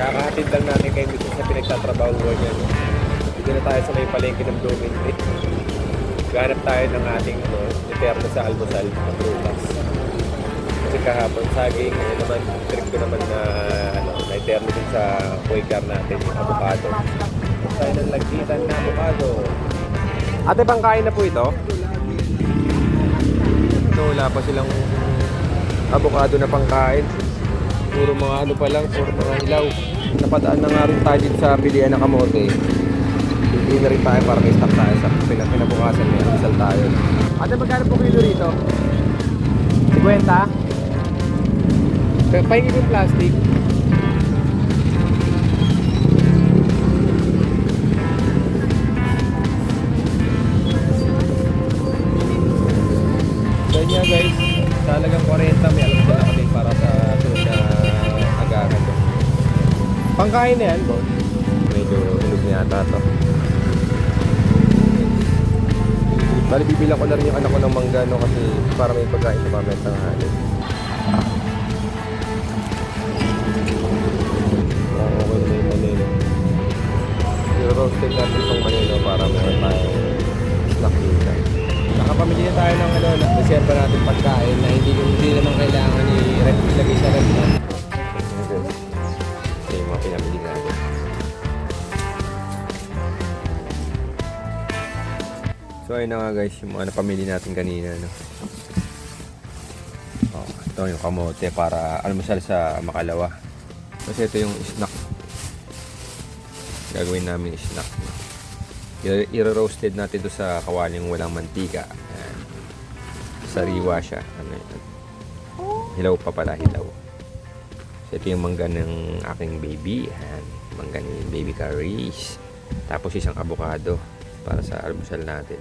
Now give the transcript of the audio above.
Kakahatid lang natin kayo dito sa pinagtatrabaho niya. No? Dito na tayo sa may palengke ng Bloomingdale. Ganap tayo ng ating eterno sa almusal na prutas. Kasi kahapon saging, ngayon naman, trip ko naman na eterno din sa Quaker natin, yung avocado. Tayo ng lagitan na avocado. Ate, pangkain na po ito? Ito, wala pa silang avocado na pangkain. Puro mga ano pa lang, puro mga hilaw. Napadaan na nga rin tayo dito sa bilian ng kamote. Hindi na rin tayo para may stock tayo sa pinabukasan. May asal tayo. Ate, magkano po kilo rito? 50? Pahingin yung plastic. So yeah guys, talagang 40 may alam sila kami para sa sunod na agaran. Pangkain na yan, bo. Medyo hinog na yata ito. Bali, bibilang ko na rin yung anak ko ng mangga, no, kasi para may pagkain sa mamaya tanghali. Okay na yung manilo. I-roasted natin itong manilo para meron tayong snack dito. Nakapamili na tayo ng reserva natin pagkain na hindi naman kailangan ilagay sa ref na. Ito yung mga pinamili natin. So ayun na nga guys, yung mga napamili natin kanina, no? Oh, ito yung kamote para almusal sa Makalawa. Kasi ito yung snack. Gagawin namin snack. I-roasted natin ito sa kawaling walang mantika. Ayan. Sariwa siya. Ano yun? Hilaw pa pala, hilaw. So ito yung mangga ng aking baby. Ayan. Mangga ni baby Caris. Tapos isang avocado para sa almusal natin.